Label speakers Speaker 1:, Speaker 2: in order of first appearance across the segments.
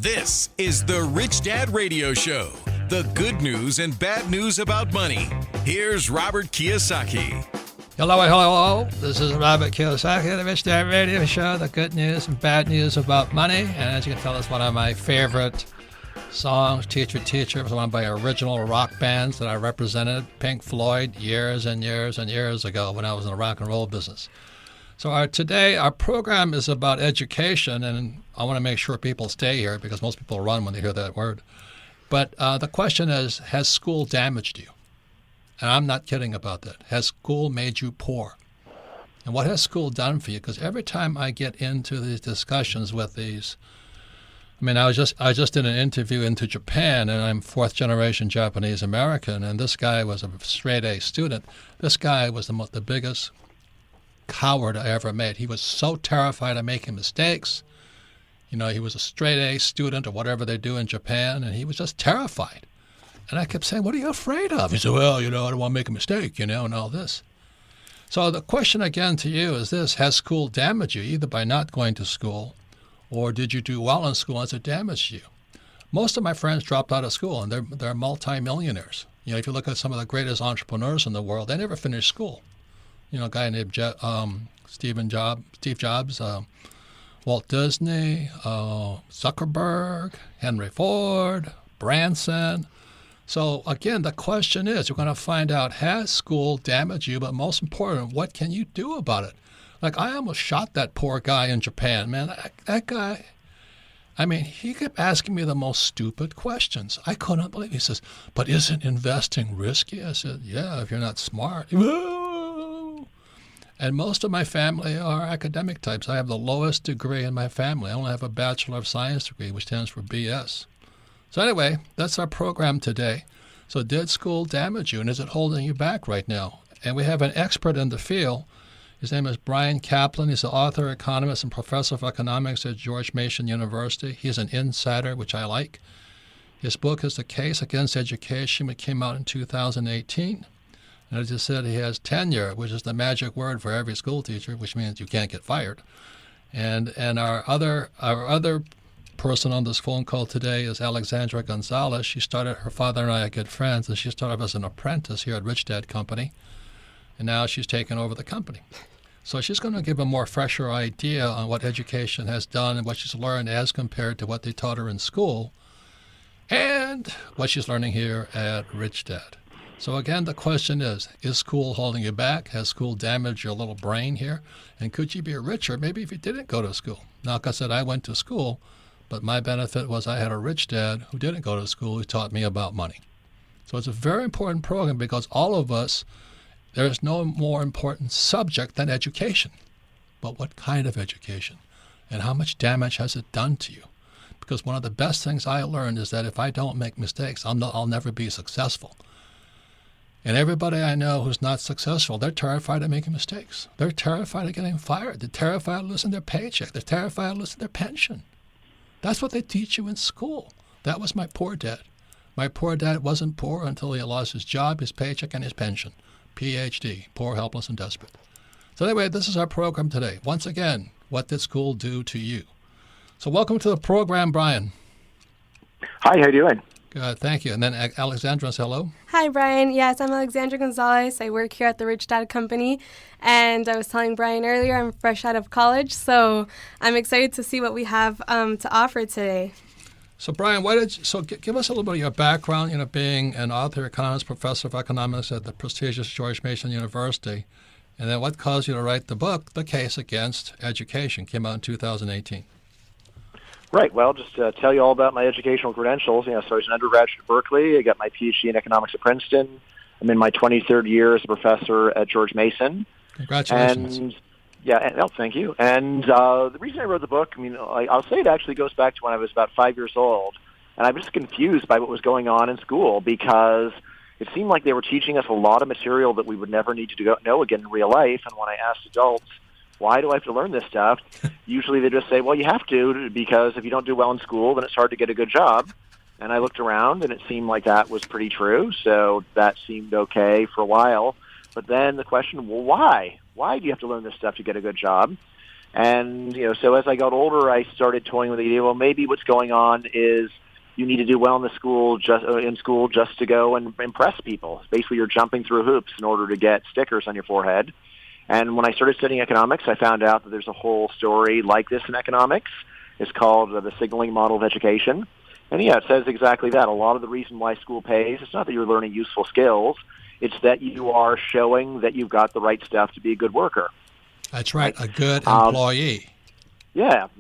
Speaker 1: This is the Rich Dad Radio Show. The good news and bad news about money. Here's Robert Kiyosaki.
Speaker 2: Hello. This is Robert Kiyosaki of the Rich Dad Radio Show. The good news and bad news about money. And as you can tell, it's one of my favorite songs. Teacher. It was one of my original rock bands that I represented, Pink Floyd, years and years and years ago when I was in the rock and roll business. So today, our program is about education, and I want to make sure people stay here because most people run when they hear that word. But the question is, has school damaged you? And I'm not kidding about that. Has school made you poor? And what has school done for you? Because every time I get into these discussions with these, I just did an interview into Japan, and I'm fourth generation Japanese American, and this guy was a straight A student. This guy was the biggest coward I ever met. He was so terrified of making mistakes. He was a straight A student or whatever they do in Japan, and he was just terrified. And I kept saying, what are you afraid of? He said, well, I don't want to make a mistake, and all this. So the question again to you is this: has school damaged you, either by not going to school, or did you do well in school and has it damaged you? Most of my friends dropped out of school, and they're multi-millionaires. If you look at some of the greatest entrepreneurs in the world, they never finished school. A guy named Steve Jobs, Walt Disney, Zuckerberg, Henry Ford, Branson. So again, the question is, we're going to find out, has school damaged you? But most important, what can you do about it? Like, I almost shot that poor guy in Japan, man. That guy, he kept asking me the most stupid questions. I couldn't believe it. He says, but isn't investing risky? I said, yeah, if you're not smart. And most of my family are academic types. I have the lowest degree in my family. I only have a Bachelor of Science degree, which stands for BS. So anyway, that's our program today. So did school damage you, and is it holding you back right now? And we have an expert in the field. His name is Brian Kaplan. He's the author, economist, and professor of economics at George Mason University. He's an insider, which I like. His book is The Case Against Education. It came out in 2018. And as I said, he has tenure, which is the magic word for every school teacher, which means you can't get fired. And our other person on this phone call today is Alexandra Gonzalez. Her father and I are good friends, and she started as an apprentice here at Rich Dad Company. And now she's taken over the company. So she's going to give a more fresher idea on what education has done and what she's learned as compared to what they taught her in school and what she's learning here at Rich Dad. So again, the question is school holding you back? Has school damaged your little brain here? And could you be richer maybe if you didn't go to school? Now, like I said, I went to school, but my benefit was I had a rich dad who didn't go to school who taught me about money. So it's a very important program because all of us, there is no more important subject than education. But what kind of education? And how much damage has it done to you? Because one of the best things I learned is that if I don't make mistakes, I'll never be successful. And everybody I know who's not successful, they're terrified of making mistakes. They're terrified of getting fired. They're terrified of losing their paycheck. They're terrified of losing their pension. That's what they teach you in school. That was my poor dad. My poor dad wasn't poor until he lost his job, his paycheck, and his pension. PhD, poor, helpless, and desperate. So anyway, this is our program today. Once again, what did school do to you? So welcome to the program, Brian.
Speaker 3: Hi, how you doing?
Speaker 2: Good, thank you. And then Alexandra, hello.
Speaker 4: Hi, Brian. Yes, I'm Alexandra Gonzalez. I work here at the Rich Dad Company. And I was telling Brian earlier, I'm fresh out of college, so I'm excited to see what we have to offer today.
Speaker 2: So, Brian, give us a little bit of your background, being an author, economist, professor of economics at the prestigious George Mason University. And then what caused you to write the book, The Case Against Education, came out in 2018.
Speaker 3: Right. Well, just to tell you all about my educational credentials. So I was an undergraduate at Berkeley. I got my PhD in economics at Princeton. I'm in my 23rd year as a professor at George Mason.
Speaker 2: Congratulations.
Speaker 3: Thank you. And the reason I wrote the book, I'll say it actually goes back to when I was about 5 years old. And I was just confused by what was going on in school because it seemed like they were teaching us a lot of material that we would never need to know again in real life. And when I asked adults, why do I have to learn this stuff? Usually they just say, well, you have to because if you don't do well in school, then it's hard to get a good job. And I looked around, and it seemed like that was pretty true. So that seemed okay for a while. But then the question, well, why? Why do you have to learn this stuff to get a good job? And, so as I got older, I started toying with the idea, well, maybe what's going on is you need to do well in school just to go and impress people. Basically, you're jumping through hoops in order to get stickers on your forehead. And when I started studying economics, I found out that there's a whole story like this in economics. It's called the signaling model of education. And it says exactly that. A lot of the reason why school pays, it's not that you're learning useful skills. It's that you are showing that you've got the right stuff to be a good worker.
Speaker 2: That's right, a good employee.
Speaker 3: So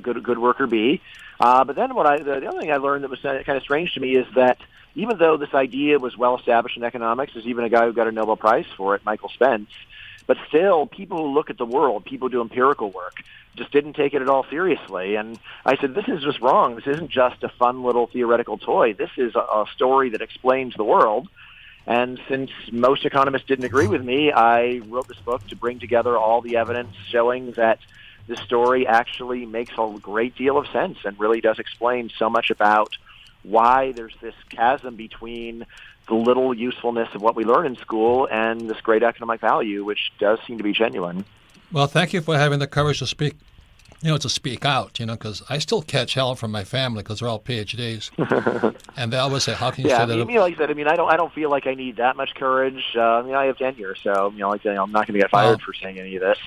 Speaker 3: good worker bee. But then the other thing I learned that was kind of strange to me is that even though this idea was well established in economics, there's even a guy who got a Nobel Prize for it, Michael Spence. But still, people who look at the world, people who do empirical work, just didn't take it at all seriously. And I said, this is just wrong. This isn't just a fun little theoretical toy. This is a story that explains the world. And since most economists didn't agree with me, I wrote this book to bring together all the evidence showing that this story actually makes a great deal of sense and really does explain so much about why there's this chasm between the little usefulness of what we learn in school and this great economic value, which does seem to be genuine.
Speaker 2: Well, thank you for having the courage to speak out, because I still catch hell from my family because they're all PhDs. And they always say, how can you say that?
Speaker 3: Like I said, I don't feel like I need that much courage. I have tenure, so, I'm not going to get fired for saying any of this.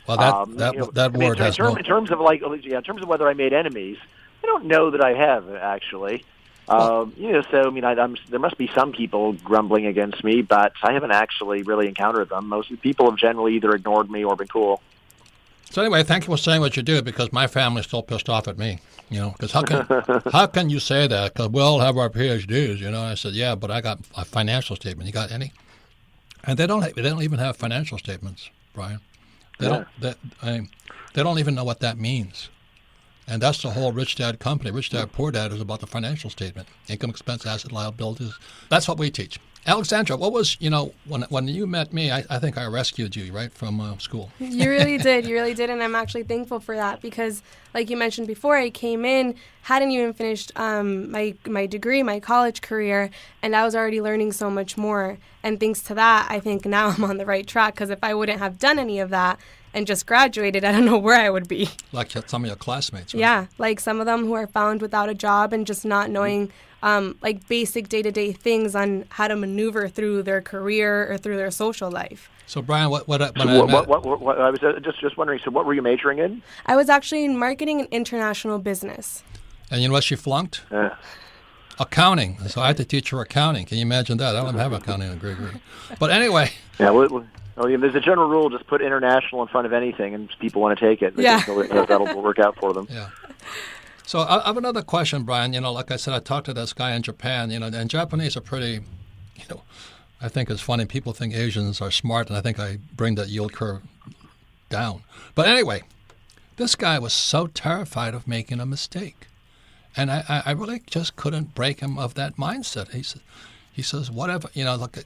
Speaker 2: Well, that word has
Speaker 3: in terms of whether I made enemies, I don't know that I have, actually. There must be some people grumbling against me, but I haven't actually really encountered them. Most people have generally either ignored me or been cool.
Speaker 2: So anyway, thank you for saying what you do, because my family's still pissed off at me. Because how can you say that? Because we all have our PhDs. I said, yeah, but I got a financial statement. You got any? And they don't even have financial statements, Brian. They don't even know what that means. And that's the whole Rich Dad company. Rich Dad, Poor Dad is about the financial statement, income, expense, asset, liabilities. That's what we teach. Alexandra, what was, when you met me, I think I rescued you, right, from school.
Speaker 4: You really did. You really did. And I'm actually thankful for that because, like you mentioned before, I came in, hadn't even finished my degree, my college career, and I was already learning so much more. And thanks to that, I think now I'm on the right track, because if I wouldn't have done any of that and just graduated, I don't know where I would be.
Speaker 2: Like some of your classmates, right?
Speaker 4: Yeah, like some of them who are found without a job and just not knowing like basic day-to-day things on how to maneuver through their career or through their social life.
Speaker 2: So, Brian, I
Speaker 3: was just wondering, so what were you majoring in?
Speaker 4: I was actually in marketing and international business.
Speaker 2: And you know what she flunked? Accounting. So I had to teach her accounting. Can you imagine that? I don't even have accounting degree. But anyway.
Speaker 3: Yeah, there's a general rule, just put international in front of anything and people want to take it.
Speaker 4: Yeah.
Speaker 3: That'll work out for them.
Speaker 2: Yeah. So I have another question, Brian. Like I said, I talked to this guy in Japan, and Japanese are pretty, I think it's funny. People think Asians are smart, and I think I bring that yield curve down. But anyway, this guy was so terrified of making a mistake. And I really just couldn't break him of that mindset. He says, whatever,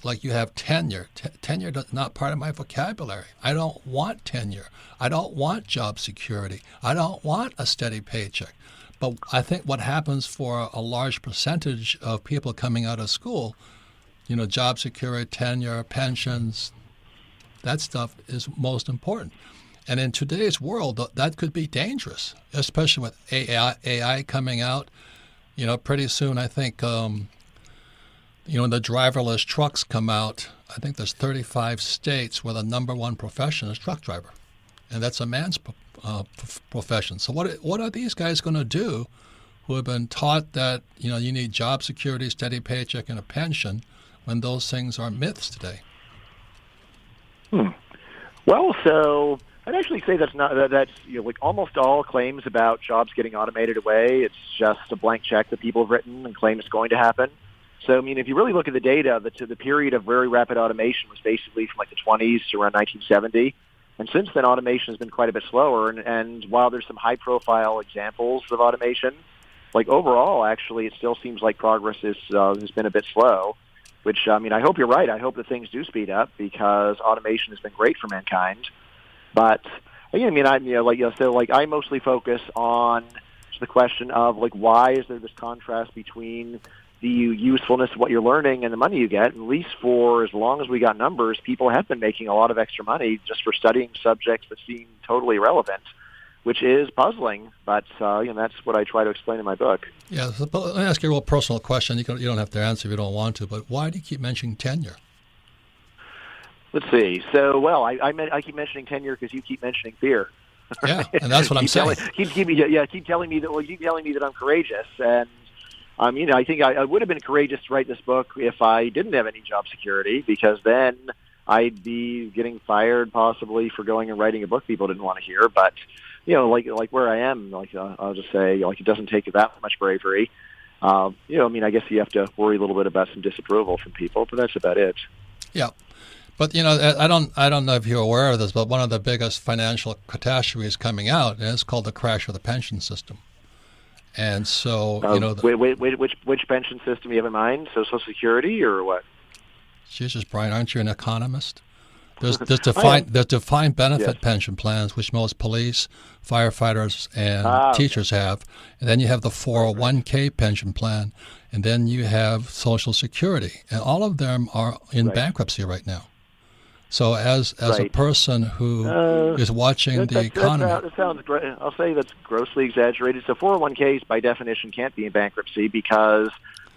Speaker 2: like you have tenure. Tenure is not part of my vocabulary. I don't want tenure. I don't want job security. I don't want a steady paycheck. But I think what happens for a large percentage of people coming out of school, job security, tenure, pensions, that stuff is most important. And in today's world, that could be dangerous, especially with AI coming out. Pretty soon, I think, the driverless trucks come out. I think there's 35 states where the number one profession is truck driver. And that's a man's profession. So what are these guys going to do who have been taught that, you need job security, steady paycheck, and a pension when those things are myths today?
Speaker 3: Well, so I'd actually say that's like almost all claims about jobs getting automated away. It's just a blank check that people have written and claim it's going to happen. So, if you really look at the data, the period of very rapid automation was basically from like the 20s to around 1970. And since then, automation has been quite a bit slower. And while there's some high-profile examples of automation, like overall, actually, it still seems like progress has been a bit slow. Which I hope you're right. I hope that things do speed up because automation has been great for mankind. But I mostly focus on the question of why is there this contrast between the usefulness of what you're learning and the money you get. And at least for as long as we got numbers, people have been making a lot of extra money just for studying subjects that seem totally irrelevant, which is puzzling. But that's what I try to explain in my book.
Speaker 2: Yeah, so, let me ask you a real personal question. You don't have to answer if you don't want to, but why do you keep mentioning tenure?
Speaker 3: Let's see. So, well, I keep mentioning tenure because you keep mentioning fear.
Speaker 2: Yeah, and that's what I'm saying.
Speaker 3: Keep telling me that I'm courageous, and I think I would have been courageous to write this book if I didn't have any job security, because then I'd be getting fired possibly for going and writing a book people didn't want to hear. But like where I am, I'll just say, it doesn't take that much bravery. I guess you have to worry a little bit about some disapproval from people, but that's about it.
Speaker 2: Yeah. But I don't know if you're aware of this, but one of the biggest financial catastrophes coming out is called the crash of the pension system. And so
Speaker 3: which pension system you have in mind? So Social Security or what?
Speaker 2: Jesus, Brian, aren't you an economist? There's defined benefit pension plans, which most police, firefighters, and teachers have, and then you have the 401k pension plan, and then you have Social Security, and all of them are in bankruptcy right now. So as a person who is watching the economy...
Speaker 3: That sounds great. I'll say that's grossly exaggerated. So 401ks, by definition, can't be in bankruptcy because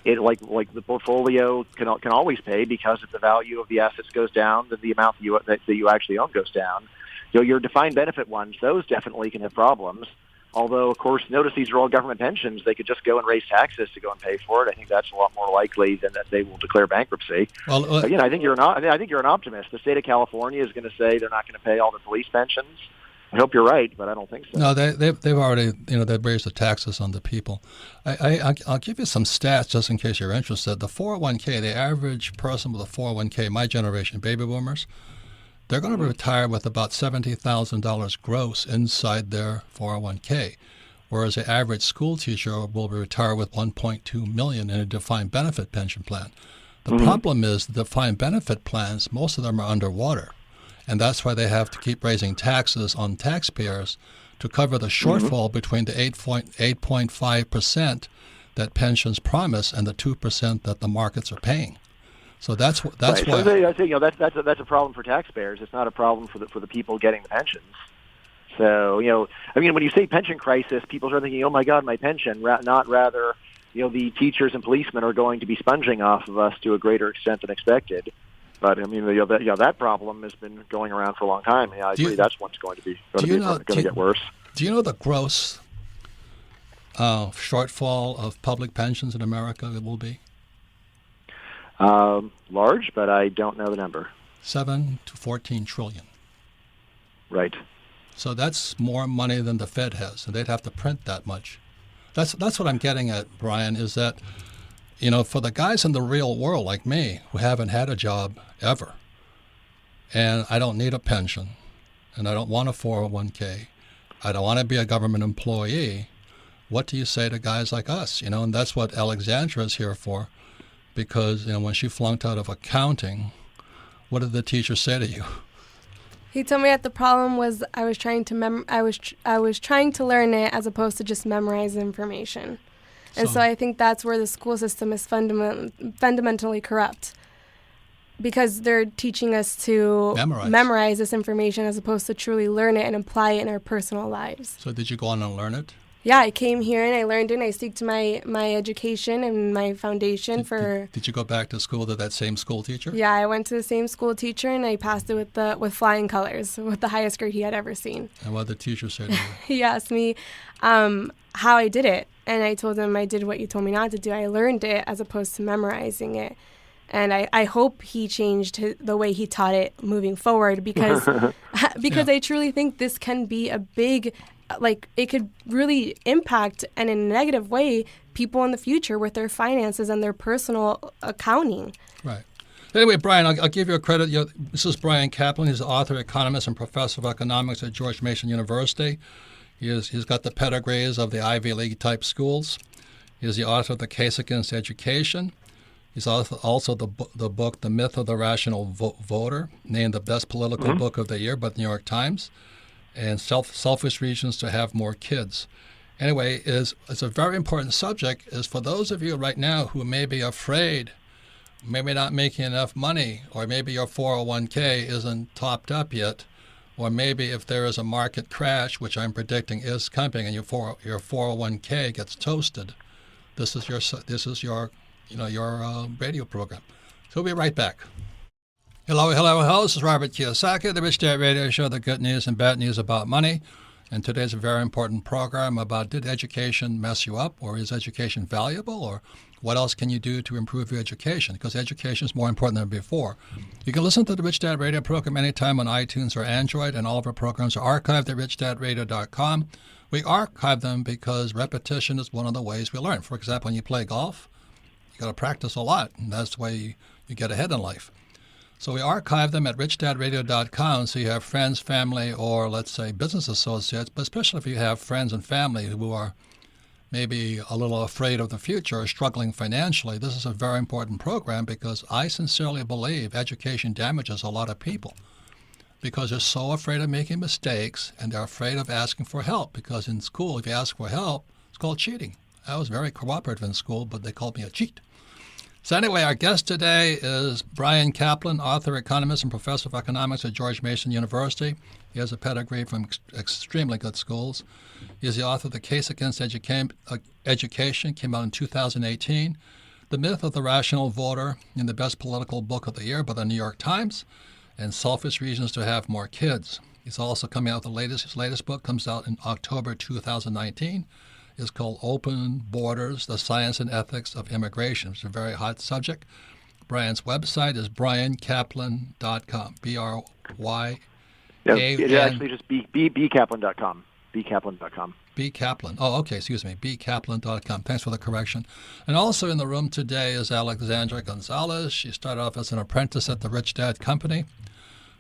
Speaker 3: it, like the portfolio can always pay, because if the value of the assets goes down, then the amount that you actually own goes down. Your defined benefit ones, those definitely can have problems. Although, of course, notice these are all government pensions. They could just go and raise taxes to go and pay for it. I think that's a lot more likely than that they will declare bankruptcy. Well, I think you're an optimist. The state of California is going to say they're not going to pay all the police pensions. I hope you're right, but I don't think so.
Speaker 2: No, they've already they've raised the taxes on the people. I'll give you some stats just in case you're interested. The 401k, the average person with a 401k, my generation, baby boomers, they're going to retire with about $70,000 gross inside their 401k, whereas the average school teacher will retire with $1.2 million in a defined benefit pension plan. The problem is the defined benefit plans, most of them are underwater, and that's why they have to keep raising taxes on taxpayers to cover the shortfall between the 8.5% that pensions promise and the 2% that the markets are paying. So that's why
Speaker 3: I think that's a problem for taxpayers. It's not a problem for the people getting the pensions. So when you say pension crisis, people start thinking, oh my God, my pension. Not rather, the teachers and policemen are going to be sponging off of us to a greater extent than expected. But that problem has been going around for a long time. I agree that's what's going to get worse.
Speaker 2: Do you know the gross shortfall of public pensions in America will be?
Speaker 3: Large, but I don't know the number.
Speaker 2: 7 to 14 trillion.
Speaker 3: Right.
Speaker 2: So that's more money than the Fed has, and they'd have to print that much. That's what I'm getting at, Brian, is that, for the guys in the real world like me who haven't had a job ever, and I don't need a pension, and I don't want a 401k, I don't want to be a government employee, what do you say to guys like us? And that's what Alexandra is here for. Because when she flunked out of accounting, what did the teacher say to you?
Speaker 4: He told me that the problem was I was trying to I was trying to learn it as opposed to just memorize information, and so I think that's where the school system is fundamentally corrupt, because they're teaching us to memorize this information as opposed to truly learn it and apply it in our personal lives.
Speaker 2: So did you go on and learn it?
Speaker 4: Yeah, I came here and I learned it, and I seeked my education and my foundation
Speaker 2: Did you go back to school to that same school teacher?
Speaker 4: Yeah, I went to the same school teacher, and I passed it with flying colors, with the highest grade he had ever seen.
Speaker 2: And what did the teacher say to you?
Speaker 4: He asked me how I did it, and I told him I did what you told me not to do. I learned it as opposed to memorizing it. And I hope he changed the way he taught it moving forward, because I truly think this can be a big... it could really impact, and in a negative way, people in the future with their finances and their personal accounting.
Speaker 2: Right. Anyway, Brian, I'll give you a credit. This is Brian Kaplan. He's the author, economist, and professor of economics at George Mason University. He's got the pedigrees of the Ivy League type schools. He's the author of The Case Against Education. He's also the book, The Myth of the Rational Voter, named the best political book of the year by the New York Times, and Selfish Reasons to Have More Kids. Anyway, it's a very important subject. Is for those of you right now who may be afraid, maybe not making enough money, or maybe your 401k isn't topped up yet, or maybe if there is a market crash, which I'm predicting is coming, and your 401k gets toasted, this is your radio program. So we'll be right back. Hello. This is Robert Kiyosaki, the Rich Dad Radio Show, the good news and bad news about money. And today's a very important program about, did education mess you up, or is education valuable, or what else can you do to improve your education? Because education is more important than before. You can listen to the Rich Dad Radio program anytime on iTunes or Android, and all of our programs are archived at TheRichDadRadio.com. We archive them because repetition is one of the ways we learn. For example, when you play golf, you got to practice a lot, and that's the way you get ahead in life. So we archive them at RichDadRadio.com, so you have friends, family, or let's say business associates, but especially if you have friends and family who are maybe a little afraid of the future or struggling financially. This is a very important program because I sincerely believe education damages a lot of people because they're so afraid of making mistakes, and they're afraid of asking for help, because in school, if you ask for help, it's called cheating. I was very cooperative in school, but they called me a cheat. So anyway, our guest today is Bryan Caplan, author, economist, and professor of economics at George Mason University. He has a pedigree from extremely good schools. He is the author of The Case Against Education, came out in 2018, The Myth of the Rational Voter, in the Best Political Book of the Year by the New York Times, and Selfish Reasons to Have More Kids. He's also coming out with his latest book, comes out in October 2019. Is called Open Borders, The Science and Ethics of Immigration. It's a very hot subject. Bryan's website is bryancaplan.com. B-R-Y-A-N.
Speaker 3: No, it's actually just bcaplan.com. bcaplan.com.
Speaker 2: Bcaplan. Oh, okay, excuse me. bcaplan.com. Thanks for the correction. And also in the room today is Alexandra Gonzalez. She started off as an apprentice at the Rich Dad Company.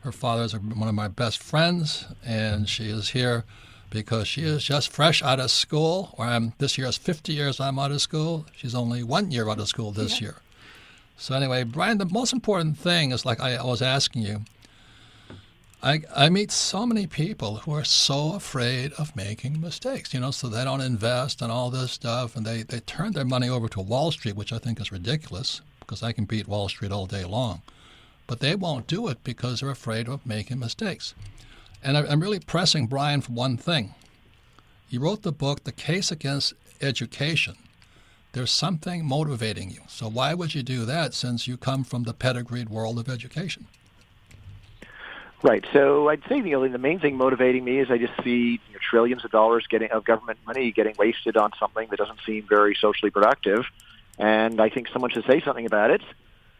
Speaker 2: Her father is one of my best friends, and she is here because she is just fresh out of school. This year is 50 years I'm out of school. She's only 1 year out of school this year. So anyway, Bryan, the most important thing is, like I was asking you, I meet so many people who are so afraid of making mistakes, so they don't invest and all this stuff, and they turn their money over to Wall Street, which I think is ridiculous, because I can beat Wall Street all day long. But they won't do it because they're afraid of making mistakes. And I'm really pressing Bryan for one thing. He wrote the book, The Case Against Education. There's something motivating you. So why would you do that, since you come from the pedigreed world of education?
Speaker 3: Right. So I'd say the main thing motivating me is I just see trillions of dollars of government money getting wasted on something that doesn't seem very socially productive. And I think someone should say something about it.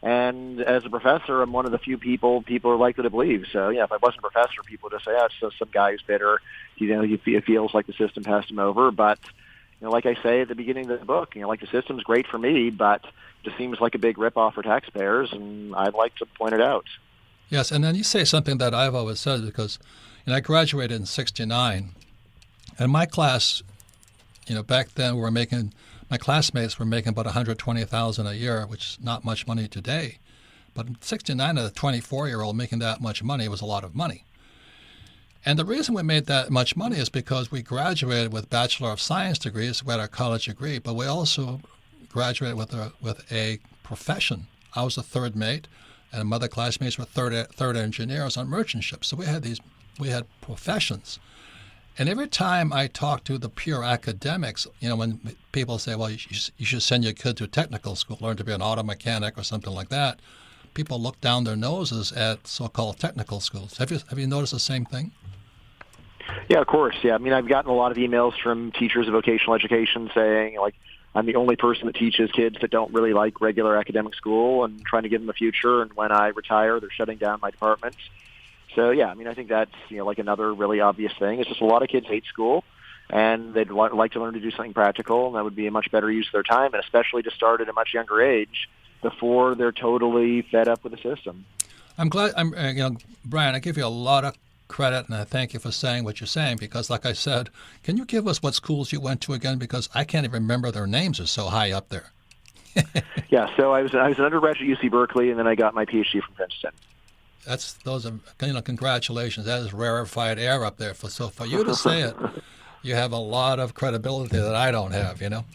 Speaker 3: And as a professor, I'm one of the few people are likely to believe. So, if I wasn't a professor, people would just say, it's just some guy who's bitter. He feels like the system passed him over. But, like I say at the beginning of the book, the system's great for me, but it just seems like a big ripoff for taxpayers, and I'd like to point it out.
Speaker 2: Yes, and then you say something that I've always said, because I graduated in '69, and my class, back then my classmates were making about $120,000 a year, which is not much money today. But in '69, a 24-year-old making that much money was a lot of money. And the reason we made that much money is because we graduated with Bachelor of Science degrees. We had our college degree, but we also graduated with a profession. I was a third mate, and my other classmates were third engineers on merchant ships. So we had professions. And every time I talk to the pure academics, when people say, well, you should send your kid to technical school, learn to be an auto mechanic or something like that, people look down their noses at so-called technical schools. Have you noticed the same thing?
Speaker 3: Yeah, of course. Yeah, I've gotten a lot of emails from teachers of vocational education saying, I'm the only person that teaches kids that don't really like regular academic school and trying to give them a future. And when I retire, they're shutting down my department. So, I think that's, another really obvious thing. It's just a lot of kids hate school, and they'd like to learn to do something practical, and that would be a much better use of their time, and especially to start at a much younger age before they're totally fed up with the system.
Speaker 2: I'm glad, Bryan, I give you a lot of credit, and I thank you for saying what you're saying, because like I said, can you give us what schools you went to again? Because I can't even remember their names. Are so high up there.
Speaker 3: Yeah, so I was an undergraduate at UC Berkeley, and then I got my PhD from Princeton.
Speaker 2: Those are congratulations. That is rarefied air up there. So for you to say it, you have a lot of credibility that I don't have, you know.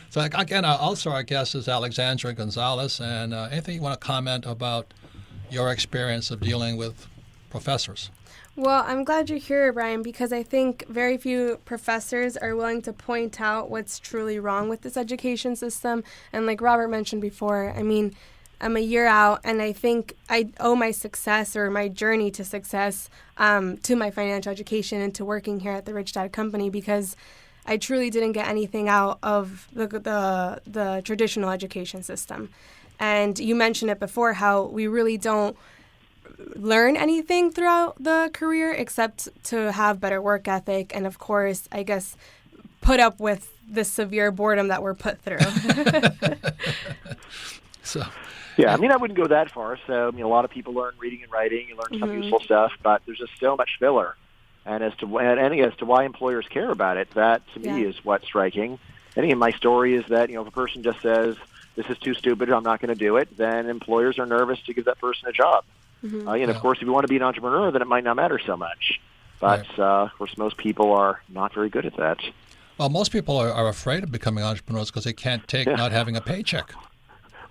Speaker 2: So again, also our guest is Alexandra Gonzalez, and anything you want to comment about your experience of dealing with professors?
Speaker 4: Well, I'm glad you're here, Brian, because I think very few professors are willing to point out what's truly wrong with this education system. And like Robert mentioned before, I mean, I'm a year out, and I think I owe my success or my journey to success to my financial education and to working here at the Rich Dad Company, because I truly didn't get anything out of the traditional education system. And you mentioned it before, how we really don't learn anything throughout the career except to have better work ethic and, of course, I guess, put up with the severe boredom that we're put through.
Speaker 3: Yeah, I mean, I wouldn't go that far. So, I mean, a lot of people learn reading and writing, you learn some useful stuff, but there's just so much filler. And as to why employers care about it, that to me is what's striking. And again, my story is that, if a person just says, this is too stupid, I'm not going to do it, then employers are nervous to give that person a job. And of course, if you want to be an entrepreneur, then it might not matter so much. But of course, most people are not very good at that.
Speaker 2: Well, most people are afraid of becoming entrepreneurs because they can't take not having a paycheck.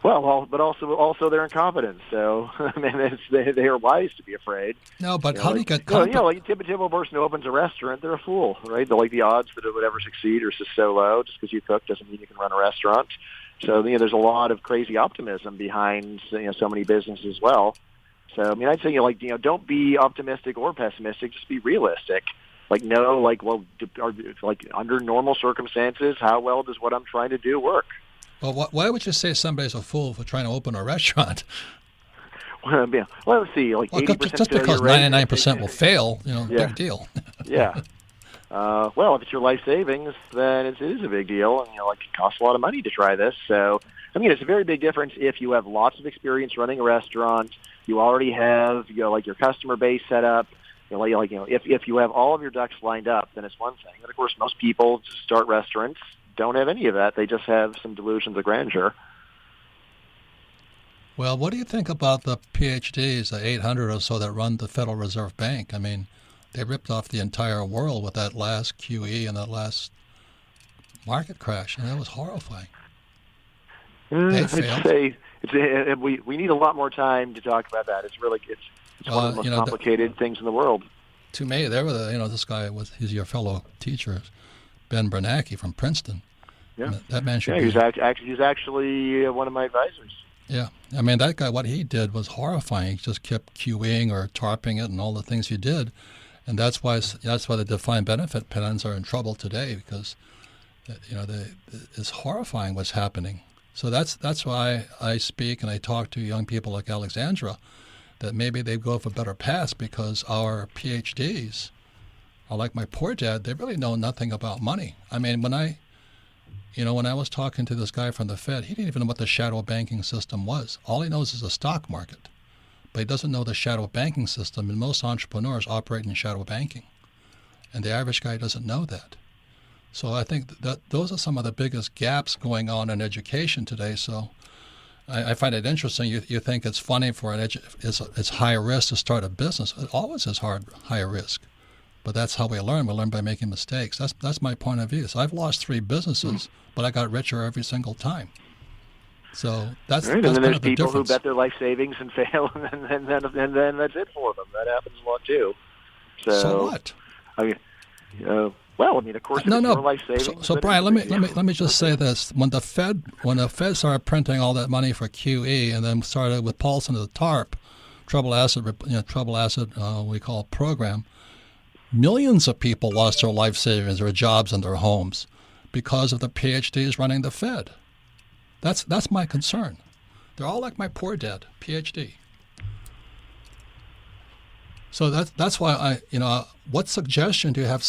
Speaker 3: Well, but also their incompetence. So I mean, they are wise to be afraid.
Speaker 2: No, but how do you get
Speaker 3: confidence? Like a typical person who opens a restaurant, they're a fool, right? The odds that it would ever succeed are just so low. Just because you cook doesn't mean you can run a restaurant. So there's a lot of crazy optimism behind so many businesses as well. So I mean, I'd say don't be optimistic or pessimistic. Just be realistic. Under normal circumstances, how well does what I'm trying to do work?
Speaker 2: Well, why would you say somebody's a fool for trying to open a restaurant?
Speaker 3: Well, let's see. 80%
Speaker 2: just because 99% will fail, big deal.
Speaker 3: Yeah. Well, if it's your life savings, then it is a big deal, and it costs a lot of money to try this. So, I mean, it's a very big difference if you have lots of experience running a restaurant. You already have your customer base set up. If you have all of your ducks lined up, then it's one thing. And of course, most people start restaurants don't have any of that. They just have some delusions of grandeur.
Speaker 2: Well, what do you think about the PhDs, the 800 or so that run the Federal Reserve Bank? I mean, they ripped off the entire world with that last QE and that last market crash, and that was horrifying. They failed. We need a lot more time to talk about that. It's one of the most complicated things in the world. To me, they were this guy he's your fellow teacher, Ben Bernanke from Princeton.
Speaker 3: Yeah,
Speaker 2: that man should be.
Speaker 3: He's actually one of my advisors.
Speaker 2: Yeah, I mean that guy. What he did was horrifying. He just kept QEing or tarping it, and all the things he did, and that's why the defined benefit plans are in trouble today, because it's horrifying what's happening. So that's why I speak and I talk to young people like Alexandra, that maybe they go for better paths, because our PhDs are like my poor dad. They really know nothing about money. I mean, when I was talking to this guy from the Fed, he didn't even know what the shadow banking system was. All he knows is the stock market, but he doesn't know the shadow banking system, and most entrepreneurs operate in shadow banking, and the average guy doesn't know that. So I think that those are some of the biggest gaps going on in education today. So I find it interesting. You think it's funny for it's high risk to start a business. It always is high risk. But that's how we learn. We learn by making mistakes. That's my point of view. So I've lost 3 businesses, but I got richer every single time. So that's
Speaker 3: right.
Speaker 2: That's
Speaker 3: and then there's
Speaker 2: the
Speaker 3: people
Speaker 2: difference.
Speaker 3: Who bet their life savings and fail, and then that's it for them. That happens a lot too.
Speaker 2: So what?
Speaker 3: I mean, well, I mean, of course, it's your life savings.
Speaker 2: So Brian, let me just say this: when the Fed started printing all that money for QE, and then started with Paulson to the TARP, trouble asset we call program. Millions of people lost their life savings, their jobs, and their homes because of the PhDs running the Fed. That's my concern. They're all like my poor dad, PhD. So that's why what suggestion do you have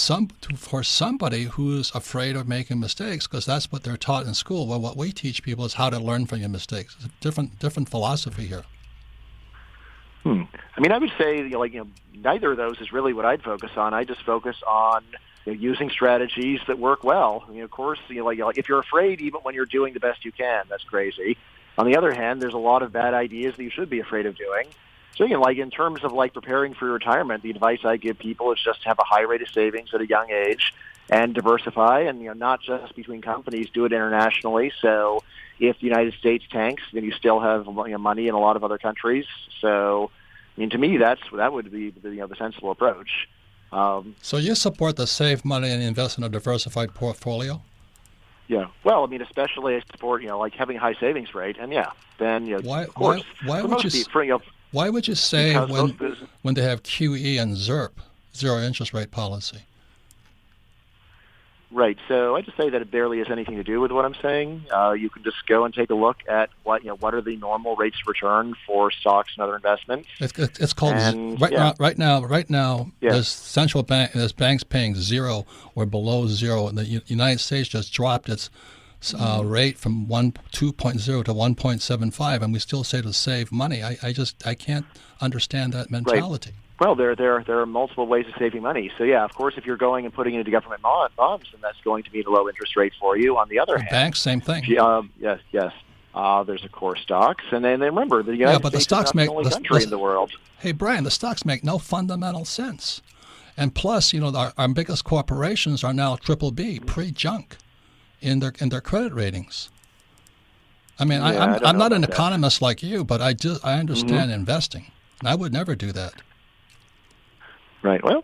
Speaker 2: for somebody who's afraid of making mistakes? Because that's what they're taught in school. Well, what we teach people is how to learn from your mistakes. It's a different philosophy here.
Speaker 3: I mean, I would say neither of those is really what I'd focus on. I just focus on using strategies that work well. I mean, of course, if you're afraid even when you're doing the best you can, that's crazy. On the other hand, there's a lot of bad ideas that you should be afraid of doing. So, in terms of preparing for your retirement, the advice I give people is just to have a high rate of savings at a young age, and diversify, and not just between companies, do it internationally. So if the United States tanks, then you still have money in a lot of other countries. So, to me, that would be the sensible approach.
Speaker 2: So you support the save money and invest in a diversified portfolio?
Speaker 3: Yeah. Well, especially I support like having a high savings rate, and then of course.
Speaker 2: Why would you say when they have QE and ZIRP, zero interest rate policy?
Speaker 3: Right. So I just say that it barely has anything to do with what I'm saying. You can just go and take a look at what are the normal rates of return for stocks and other investments.
Speaker 2: It's called right now.
Speaker 3: Yeah.
Speaker 2: There's banks paying zero or below zero, and the United States just dropped its rate from 2.0 to 1.75, and we still say to save money. I can't understand that mentality.
Speaker 3: Right. Well, there are multiple ways of saving money. So, of course, if you're going and putting it into government bonds, then that's going to mean a low interest rate for you. On the other hand,
Speaker 2: banks, same thing.
Speaker 3: Yes. There's, of course, stocks. And then remember, the United States is not the only country in the world.
Speaker 2: Hey, Brian, the stocks make no fundamental sense. And plus, our biggest corporations are now BBB, pre-junk, in their credit ratings. I'm not an economist like you, but I understand investing. And I would never do that.
Speaker 3: Right. Well,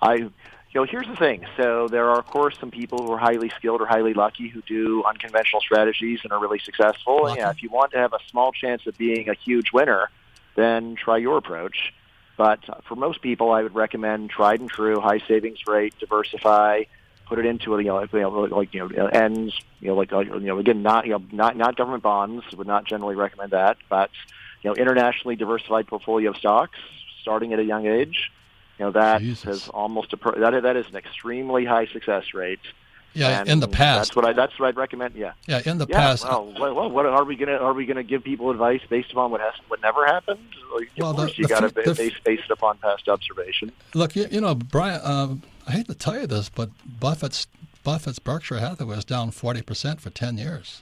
Speaker 3: here's the thing. So there are, of course, some people who are highly skilled or highly lucky who do unconventional strategies and are really successful. And if you want to have a small chance of being a huge winner, then try your approach. But for most people, I would recommend tried and true, high savings rate, diversify, put it into ends. Again, not government bonds. Would not generally recommend that, but internationally diversified portfolio of stocks, starting at a young age, that has that is an extremely high success rate.
Speaker 2: Yeah, in the past.
Speaker 3: That's what I'd recommend. Yeah.
Speaker 2: Yeah, in the past.
Speaker 3: Well, what are we gonna give people advice based upon what never happened? Of course, you got to base it upon past observation.
Speaker 2: Look, Brian. I hate to tell you this, but Buffett's Berkshire Hathaway was down 40% for 10 years.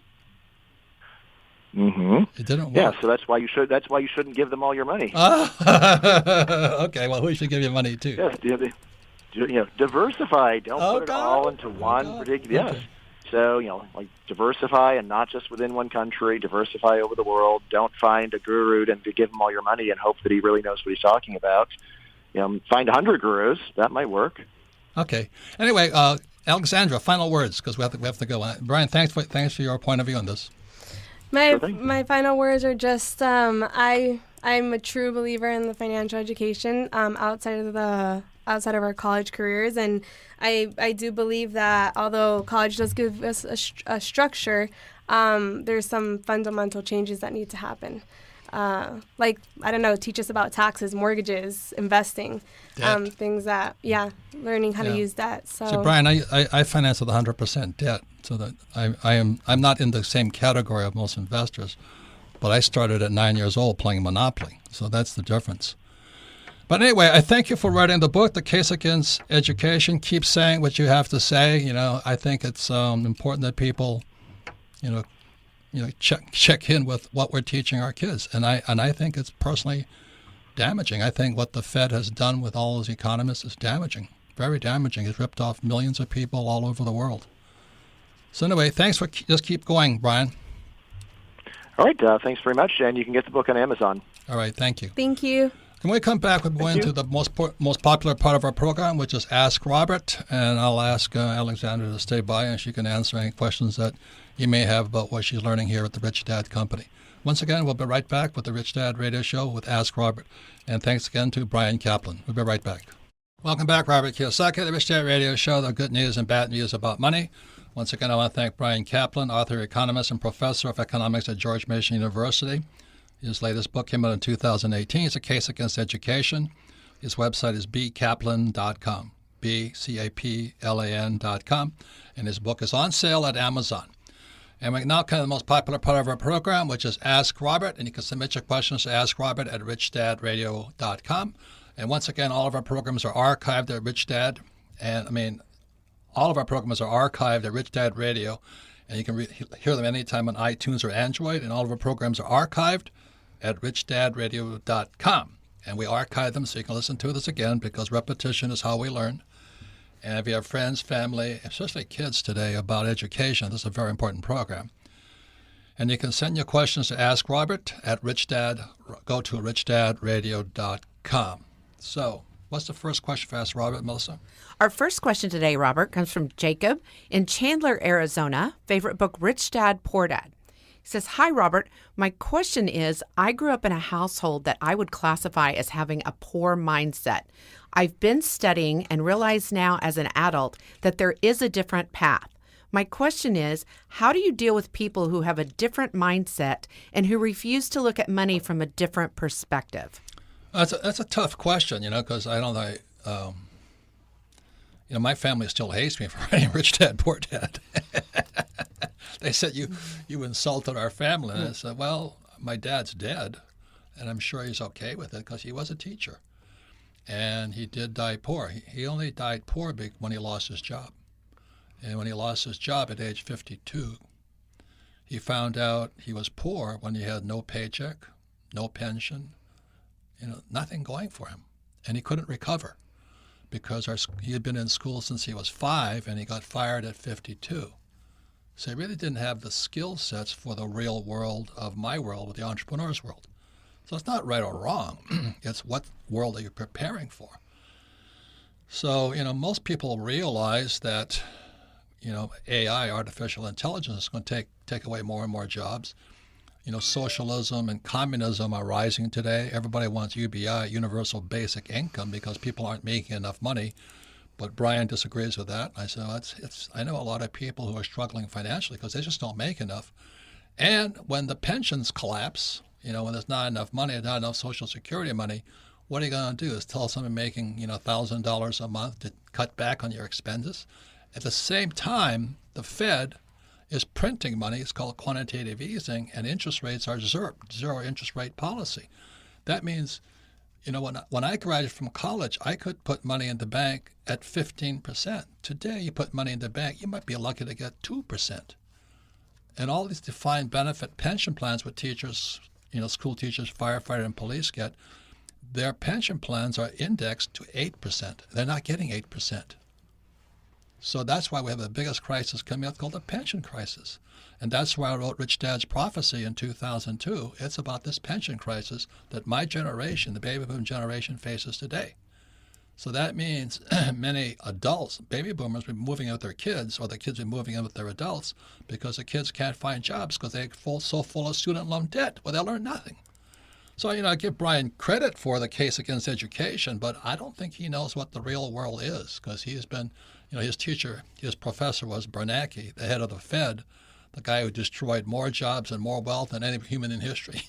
Speaker 3: Mm-hmm.
Speaker 2: It didn't work.
Speaker 3: Yeah, so that's why you shouldn't give them all your money.
Speaker 2: Okay, well, who should give you money to?
Speaker 3: Yes, diversify. Don't put it all into one particular. Yes. So diversify, and not just within one country. Diversify over the world. Don't find a guru and to give him all your money and hope that he really knows what he's talking about. Find 100 gurus. That might work. Okay.
Speaker 2: Anyway, Alexandra, final words, because we have to go. Brian, thanks for your point of view on this.
Speaker 4: My final words are just I'm a true believer in the financial education outside of our college careers, and I do believe that although college does give us a structure, there's some fundamental changes that need to happen. Teach us about taxes, mortgages, investing, things that, learning how to use debt.
Speaker 2: So Brian, I finance with 100% debt, so that I'm not in the same category of most investors, but I started at 9 years old playing Monopoly, so that's the difference. But anyway, I thank you for writing the book, The Case Against Education. Keep saying what you have to say. I think it's important that people, check in with what we're teaching our kids, and I think it's personally damaging. I think what the Fed has done with all those economists is damaging, very damaging. It's ripped off millions of people all over the world. So anyway, thanks for just keep going, Brian.
Speaker 3: All right, thanks very much, and you can get the book on Amazon.
Speaker 2: All right, thank you.
Speaker 4: Thank you.
Speaker 2: When we come back, we're going to the most popular part of our program, which is Ask Robert, and I'll ask Alexandra to stay by, and she can answer any questions that you may have about what she's learning here at the Rich Dad Company. Once again, we'll be right back with the Rich Dad Radio Show with Ask Robert. And thanks again to Brian Kaplan. We'll be right back. Welcome back, Robert Kiyosaki, the Rich Dad Radio Show, the good news and bad news about money. Once again, I want to thank Brian Kaplan, author, economist, and professor of economics at George Mason University. His latest book came out in 2018. It's A Case Against Education. His website is bcaplan.com, bcaplan.com. And his book is on sale at Amazon. And we now come to the most popular part of our program, which is Ask Robert. And you can submit your questions to AskRobert@richdadradio.com. And once again, all of our programs are archived at Rich Dad. All of our programs are archived at Rich Dad Radio. And you can hear them anytime on iTunes or Android. And all of our programs are archived at richdadradio.com. And we archive them so you can listen to this again, because repetition is how we learn. And if you have friends, family, especially kids today about education, this is a very important program. And you can send your questions to Ask Robert at RichDad. Go to richdadradio.com. So, what's the first question for Ask Robert, Melissa?
Speaker 5: Our first question today, Robert, comes from Jacob in Chandler, Arizona. Favorite book, Rich Dad, Poor Dad. He says, "Hi, Robert. My question is, I grew up in a household that I would classify as having a poor mindset. I've been studying and realize now as an adult that there is a different path. My question is, how do you deal with people who have a different mindset and who refuse to look at money from a different perspective?"
Speaker 2: That's a tough question, because I don't think, my family still hates me for writing Rich Dad, Poor Dad. They said you insulted our family. And I said, well, my dad's dead, and I'm sure he's okay with it because he was a teacher. And he did die poor. He only died poor when he lost his job. And when he lost his job at age 52, he found out he was poor when he had no paycheck, no pension, nothing going for him. And he couldn't recover because he had been in school since he was 5 and he got fired at 52. So he really didn't have the skill sets for the real world of my world, with the entrepreneur's world. So it's not right or wrong. It's what world are you preparing for? So, most people realize that, AI, artificial intelligence, is going to take away more and more jobs. Socialism and communism are rising today. Everybody wants UBI, universal basic income, because people aren't making enough money. But Brian disagrees with that. I said, I know a lot of people who are struggling financially because they just don't make enough. And when the pensions collapse, when there's not enough money, not enough Social Security money, what are you going to do? Is tell someone making, $1,000 a month to cut back on your expenses? At the same time, the Fed is printing money. It's called quantitative easing, and interest rates are ZIRP, zero interest rate policy. That means, when I graduated from college, I could put money in the bank at 15%. Today, you put money in the bank, you might be lucky to get 2%. And all these defined benefit pension plans with teachers, school teachers, firefighter, and police get, their pension plans are indexed to 8%. They're not getting 8%. So that's why we have the biggest crisis coming up called the pension crisis. And that's why I wrote Rich Dad's Prophecy in 2002. It's about this pension crisis that my generation, the baby boom generation, faces today. So that means many adults, baby boomers, will be moving in with their kids, or the kids will be moving in with their adults, because the kids can't find jobs because they're so full of student loan debt, where they'll learn nothing. So, I give Brian credit for the case against education, but I don't think he knows what the real world is, because he's been, his teacher, his professor was Bernanke, the head of the Fed, the guy who destroyed more jobs and more wealth than any human in history.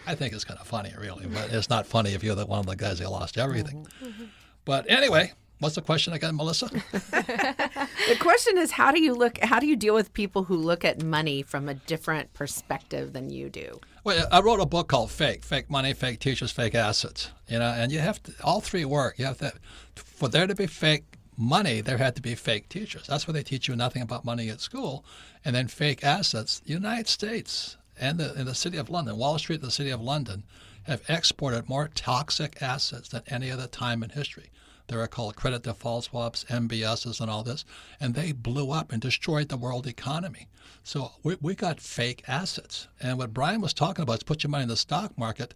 Speaker 2: I think it's kind of funny, really, but it's not funny if you're one of the guys who lost everything. Mm-hmm. But anyway, what's the question again, Melissa?
Speaker 5: The question is, how do you deal with people who look at money from a different perspective than you do?
Speaker 2: Well, I wrote a book called Fake Money, Fake Teachers, Fake Assets. And you have to, all three work. You have to, for there to be fake money, there had to be fake teachers. That's why they teach you nothing about money at school. And then fake assets. The United States and the city of London, Wall Street and the city of London, have exported more toxic assets than any other time in history. They were called credit default swaps, MBSs, and all this, and they blew up and destroyed the world economy. So we got fake assets. And what Brian was talking about is put your money in the stock market.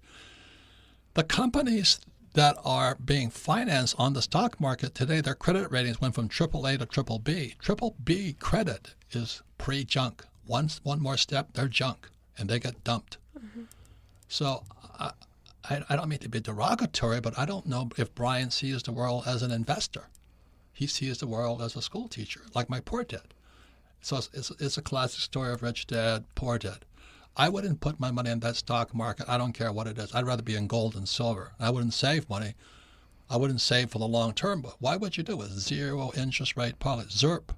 Speaker 2: The companies that are being financed on the stock market today, their credit ratings went from AAA to triple B. Triple B credit is pre-junk. One more step, they're junk, and they get dumped. Mm-hmm. So I don't mean to be derogatory, but I don't know if Brian sees the world as an investor. He sees the world as a school teacher, like my poor dad. So it's a classic story of Rich Dad, Poor Dad. I wouldn't put my money in that stock market. I don't care what it is. I'd rather be in gold and silver. I wouldn't save money. I wouldn't save for the long term, but why would you do it? Zero interest rate policy, ZIRP.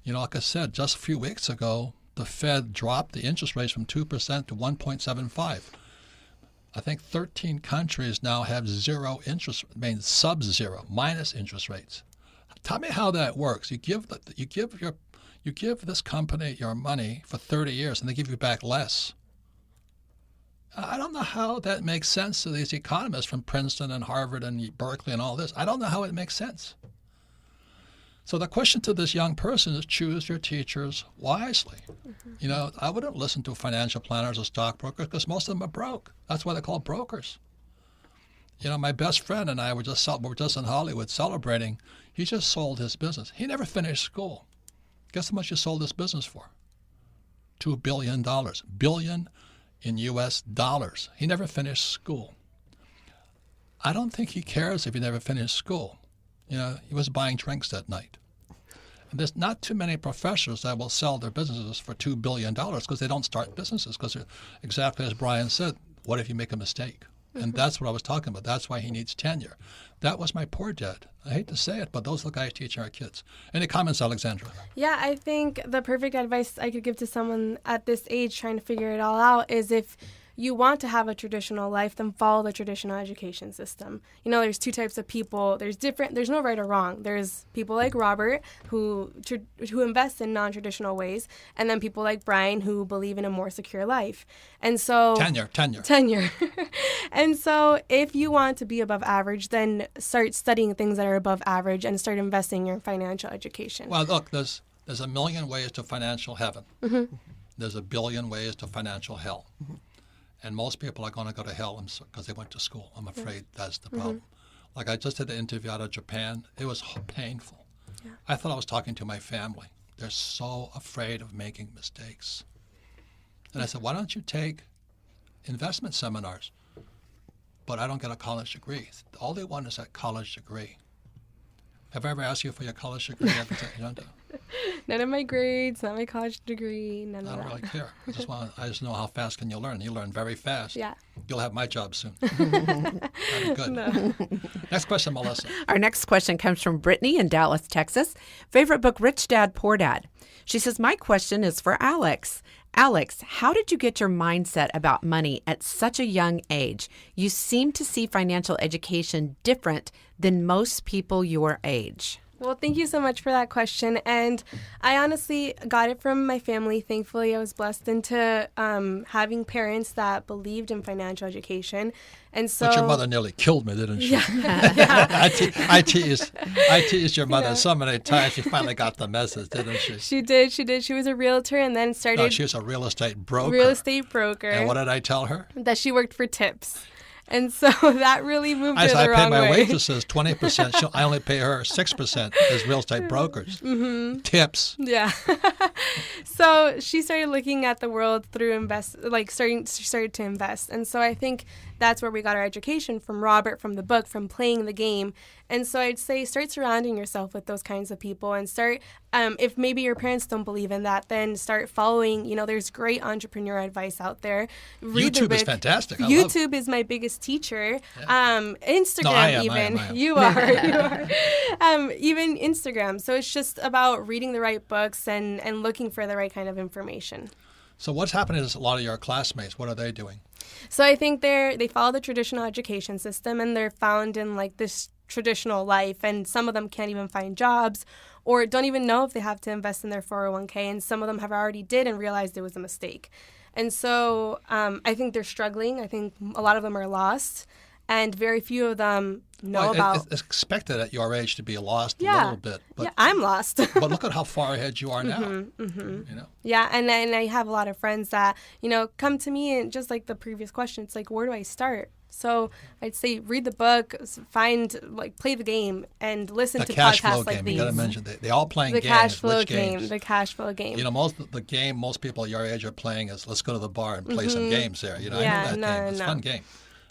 Speaker 2: Like I said, just a few weeks ago, the Fed dropped the interest rates from 2% to 1.75. I think 13 countries now have zero interest, sub-zero, minus interest rates. Tell me how that works. You give this company your money for 30 years, and they give you back less. I don't know how that makes sense to these economists from Princeton and Harvard and Berkeley and all this. I don't know how it makes sense. So the question to this young person is choose your teachers wisely. You know, I wouldn't listen to financial planners or stockbrokers because most of them are broke. That's why they're called brokers. You know, my best friend and I were just in Hollywood celebrating. He just sold his business. He never finished school. Guess how much he sold his business for? $2 billion. Billion in U.S. dollars. He never finished school. I don't think he cares if he never finished school. You know, he was buying drinks that night. And there's not too many professionals that will sell their businesses for $2 billion because they don't start businesses because exactly as Brian said, what if you make a mistake? And that's what I was talking about. That's why he needs tenure. That was my poor dad. I hate to say it, but those are the guys teaching our kids. Any comments, Alexandra?
Speaker 4: Yeah, I think the perfect advice I could give to someone at this age trying to figure it all out is if you want to have a traditional life, then follow the traditional education system. You know, there's two types of people. There's no right or wrong. There's people like Robert who invest in non-traditional ways, and then people like Brian who believe in a more secure life. And so
Speaker 2: Tenure.
Speaker 4: And so if you want to be above average, then start studying things that are above average and start investing in your financial education.
Speaker 2: Well, look, there's a million ways to financial heaven. Mm-hmm. There's a billion ways to financial hell. Mm-hmm. And most people are going to go to hell because they went to school. I'm afraid that's the problem. Like I just did an interview out of Japan. It was painful. Yeah. I thought I was talking to my family. They're so afraid of making mistakes. And I said, why don't you take investment seminars? But I don't get a college degree. All they want is a college degree. Have I ever asked you for your college degree?
Speaker 4: None of my grades, not my college degree, none of that.
Speaker 2: I don't really care. I just know how fast can you learn. You learn very fast.
Speaker 4: Yeah.
Speaker 2: You'll have my job soon. That'd be good. No. Next question, Melissa.
Speaker 5: Our next question comes from Brittany in Dallas, Texas. Favorite book, Rich Dad, Poor Dad. She says, my question is for Alex. Alex, how did you get your mindset about money at such a young age? You seem to see financial education different than most people your age.
Speaker 4: Well, thank you so much for that question. And I honestly got it from my family. Thankfully, I was blessed into having parents that believed in financial education. And so,
Speaker 2: but your mother nearly killed me, didn't she?
Speaker 4: Yeah.
Speaker 2: I teased your mother so many times. She finally got the message, didn't she?
Speaker 4: She did. She was a realtor and then started...
Speaker 2: No, she was a real estate broker.
Speaker 4: And
Speaker 2: what did I tell her?
Speaker 4: That she worked for tips. And so that really moved her the wrong way.
Speaker 2: I pay my waitresses 20%. I only pay her 6% as real estate brokers. Mm-hmm. Tips.
Speaker 4: Yeah. So she started looking at the world through she started to invest. And so I think that's where we got our education from Robert, from the book, from playing the game. And so I'd say start surrounding yourself with those kinds of people and start, if maybe your parents don't believe in that, then start following, there's great entrepreneur advice out there.
Speaker 2: YouTube is fantastic.
Speaker 4: YouTube is my biggest teacher. Yeah. Instagram,
Speaker 2: no, I am.
Speaker 4: You are. Even Instagram. So it's just about reading the right books and looking for the right kind of information.
Speaker 2: So what's happening is a lot of your classmates, what are they doing?
Speaker 4: So I think they follow the traditional education system and they're found in this traditional life, and some of them can't even find jobs or don't even know if they have to invest in their 401k, and some of them have already did and realized it was a mistake. And so I think they're struggling. I think a lot of them are lost, and very few of them know about...
Speaker 2: It's expected at your age to be lost a little bit. But,
Speaker 4: yeah, I'm lost.
Speaker 2: But look at how far ahead you are now.
Speaker 4: Mm-hmm, mm-hmm.
Speaker 2: Yeah,
Speaker 4: and I have a lot of friends that, come to me, and just like the previous question, it's where do I start? So I'd say read the book, play the game, and listen to podcasts like these.
Speaker 2: You got to mention they all playing games.
Speaker 4: The cash flow game.
Speaker 2: Most people your age are playing is let's go to the bar and play some games there. I know that game. It's a fun game.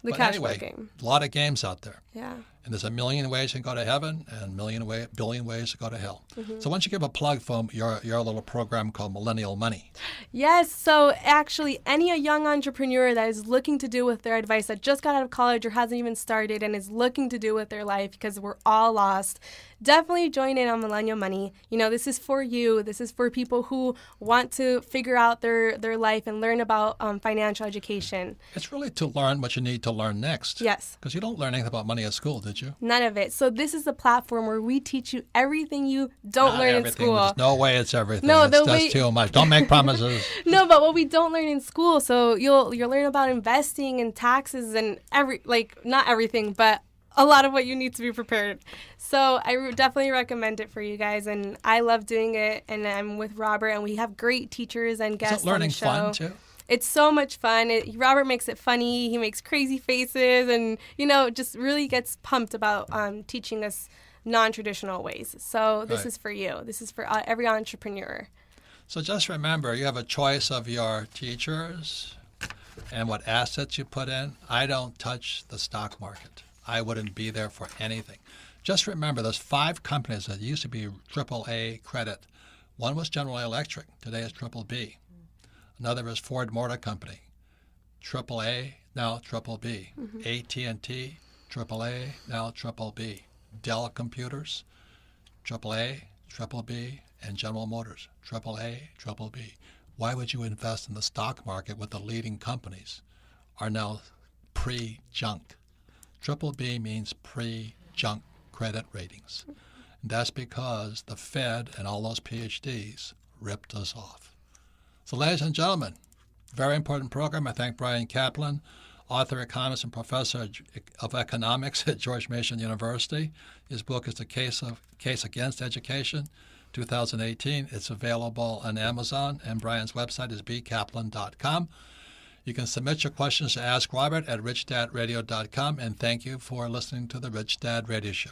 Speaker 4: The cash flow game.
Speaker 2: A lot of games out there.
Speaker 4: Yeah.
Speaker 2: And there's a million ways to go to heaven and billion ways to go to hell. Mm-hmm. So why don't you give a plug for your little program called Millennial Money?
Speaker 4: Yes. So actually, any young entrepreneur that is looking to do with their advice, that just got out of college or hasn't even started and is looking to do with their life, because we're all lost, definitely join in on Millennial Money. This is for you. This is for people who want to figure out their life and learn about financial education.
Speaker 2: It's really to learn what you need to learn next.
Speaker 4: Yes.
Speaker 2: Because you don't learn anything about money at school, do did you?
Speaker 4: None of it. So this is a platform where we teach you everything you don't learn in school.
Speaker 2: There's no way it's everything.
Speaker 4: No,
Speaker 2: that's too much. Don't make promises.
Speaker 4: No, but what we don't learn in school. So you'll learn about investing and taxes and not everything, but a lot of what you need to be prepared. So I definitely recommend it for you guys, and I love doing it. And I'm with Robert, and we have great teachers and guests on the show.
Speaker 2: Learning fun too?
Speaker 4: It's so much fun. Robert makes it funny. He makes crazy faces, and just really gets pumped about teaching us non-traditional ways. So this is for you. This is for every entrepreneur.
Speaker 2: So just remember, you have a choice of your teachers and what assets you put in. I don't touch the stock market. I wouldn't be there for anything. Just remember, there's 5 companies that used to be AAA credit. One was General Electric. Today it's BBB. Another is Ford Motor Company. AAA, now BBB. AT&T, AAA, now BBB. Dell Computers, AAA, BBB, and General Motors, AAA, BBB. Why would you invest in the stock market when the leading companies are now pre-junk? BBB means pre-junk credit ratings. And that's because the Fed and all those PhDs ripped us off. So ladies and gentlemen, very important program. I thank Brian Kaplan, author, economist, and professor of economics at George Mason University. His book is The Case Against Education, 2018. It's available on Amazon, and Brian's website is bkaplan.com. You can submit your questions to Ask Robert at richdadradio.com, and thank you for listening to the Rich Dad Radio Show.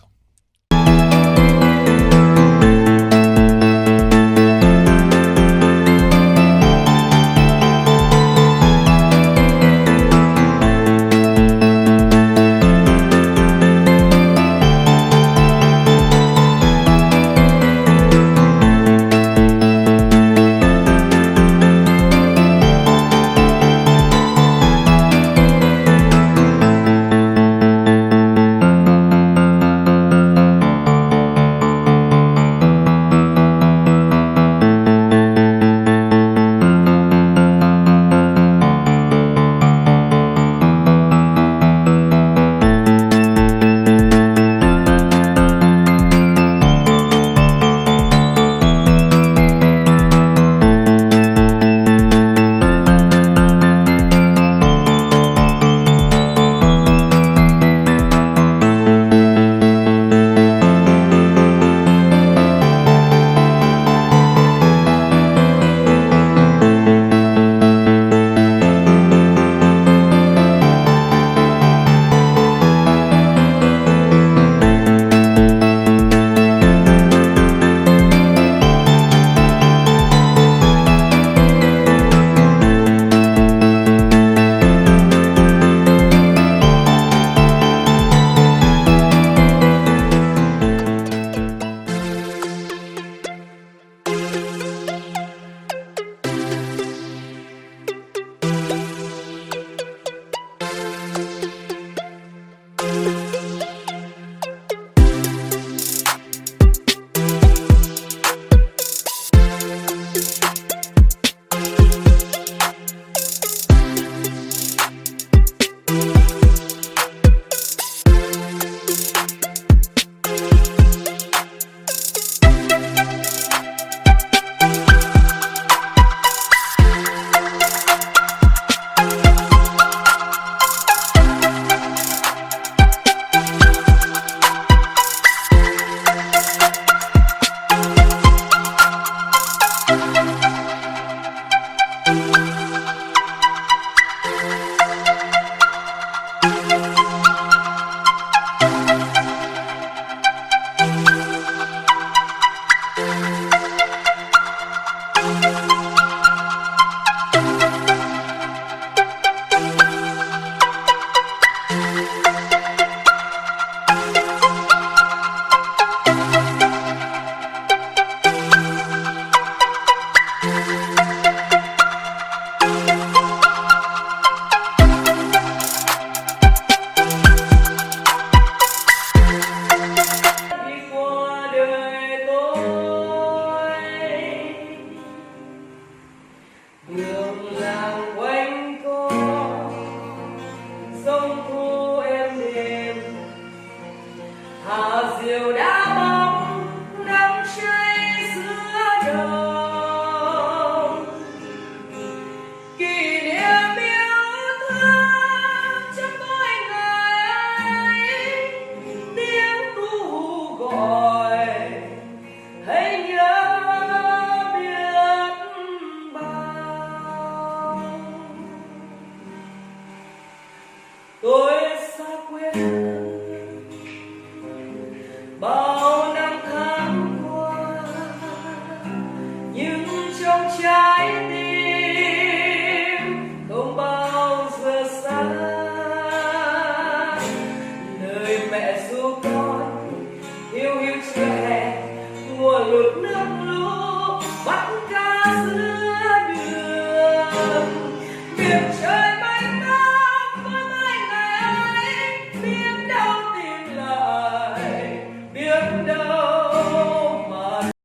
Speaker 6: button